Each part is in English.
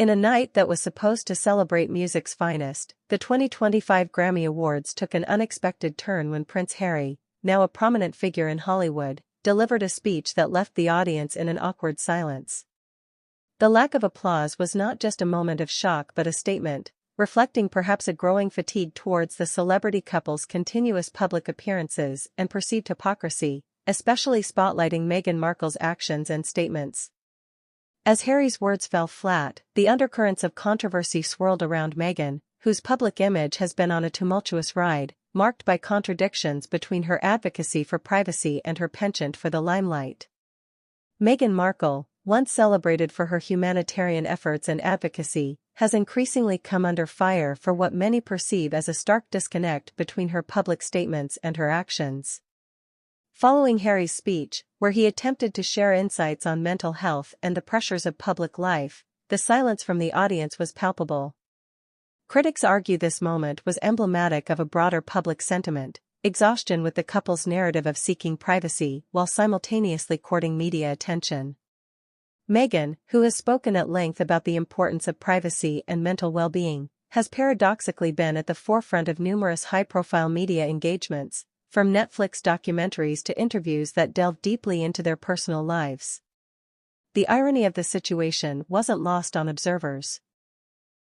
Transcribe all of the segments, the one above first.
In a night that was supposed to celebrate music's finest, the 2025 Grammy Awards took an unexpected turn when Prince Harry, now a prominent figure in Hollywood, delivered a speech that left the audience in an awkward silence. The lack of applause was not just a moment of shock but a statement, reflecting perhaps a growing fatigue towards the celebrity couple's continuous public appearances and perceived hypocrisy, especially spotlighting Meghan Markle's actions and statements. As Harry's words fell flat, the undercurrents of controversy swirled around Meghan, whose public image has been on a tumultuous ride, marked by contradictions between her advocacy for privacy and her penchant for the limelight. Meghan Markle, once celebrated for her humanitarian efforts and advocacy, has increasingly come under fire for what many perceive as a stark disconnect between her public statements and her actions. Following Harry's speech, where he attempted to share insights on mental health and the pressures of public life, the silence from the audience was palpable. Critics argue this moment was emblematic of a broader public sentiment, exhaustion with the couple's narrative of seeking privacy while simultaneously courting media attention. Meghan, who has spoken at length about the importance of privacy and mental well-being, has paradoxically been at the forefront of numerous high-profile media engagements, from Netflix documentaries to interviews that delve deeply into their personal lives. The irony of the situation wasn't lost on observers.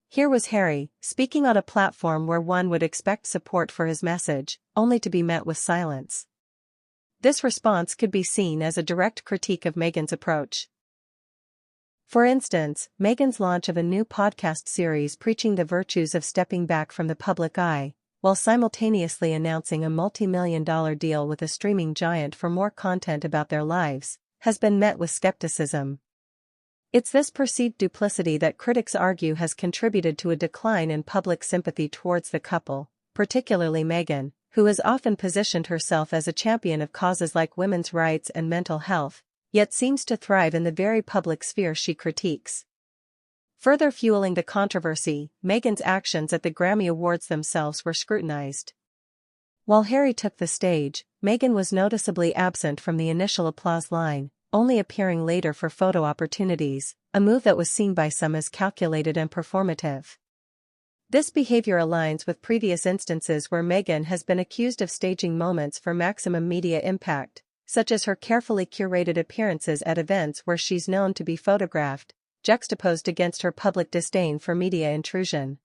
Here was Harry, speaking on a platform where one would expect support for his message, only to be met with silence. This response could be seen as a direct critique of Meghan's approach. For instance, Meghan's launch of a new podcast series preaching the virtues of stepping back from the public eye, while simultaneously announcing a multi-million-dollar deal with a streaming giant for more content about their lives, has been met with skepticism. It's this perceived duplicity that critics argue has contributed to a decline in public sympathy towards the couple, particularly Meghan, who has often positioned herself as a champion of causes like women's rights and mental health, yet seems to thrive in the very public sphere she critiques. Further fueling the controversy, Meghan's actions at the Grammy Awards themselves were scrutinized. While Harry took the stage, Meghan was noticeably absent from the initial applause line, only appearing later for photo opportunities, a move that was seen by some as calculated and performative. This behavior aligns with previous instances where Meghan has been accused of staging moments for maximum media impact, such as her carefully curated appearances at events where she's known to be photographed, juxtaposed against her public disdain for media intrusion.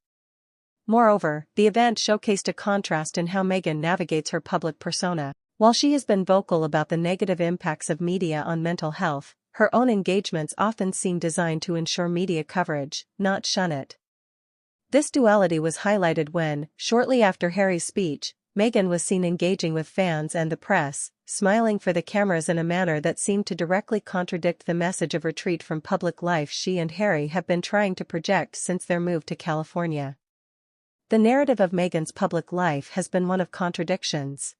Moreover, the event showcased a contrast in how Meghan navigates her public persona. While she has been vocal about the negative impacts of media on mental health, her own engagements often seem designed to ensure media coverage, not shun it. This duality was highlighted when, shortly after Harry's speech, Meghan was seen engaging with fans and the press, smiling for the cameras in a manner that seemed to directly contradict the message of retreat from public life she and Harry have been trying to project since their move to California. The narrative of Meghan's public life has been one of contradictions.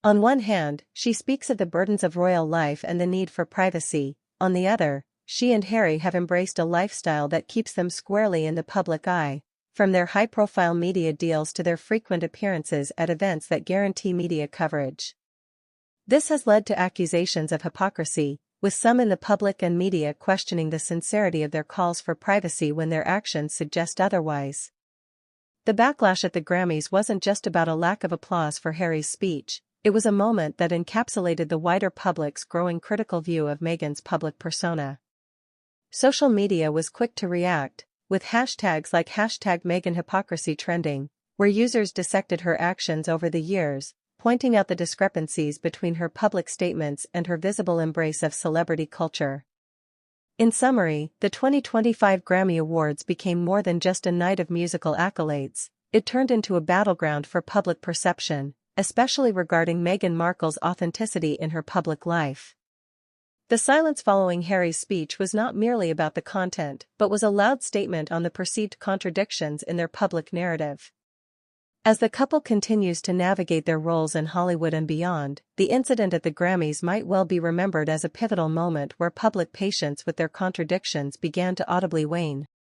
On one hand, she speaks of the burdens of royal life and the need for privacy. On the other, she and Harry have embraced a lifestyle that keeps them squarely in the public eye, from their high-profile media deals to their frequent appearances at events that guarantee media coverage. This has led to accusations of hypocrisy, with some in the public and media questioning the sincerity of their calls for privacy when their actions suggest otherwise. The backlash at the Grammys wasn't just about a lack of applause for Harry's speech. It was a moment that encapsulated the wider public's growing critical view of Meghan's public persona. Social media was quick to react, with hashtags like #MeghanHypocrisy trending, where users dissected her actions over the years, pointing out the discrepancies between her public statements and her visible embrace of celebrity culture. In summary, the 2025 Grammy Awards became more than just a night of musical accolades. It turned into a battleground for public perception, especially regarding Meghan Markle's authenticity in her public life. The silence following Harry's speech was not merely about the content, but was a loud statement on the perceived contradictions in their public narrative. As the couple continues to navigate their roles in Hollywood and beyond, the incident at the Grammys might well be remembered as a pivotal moment where public patience with their contradictions began to audibly wane.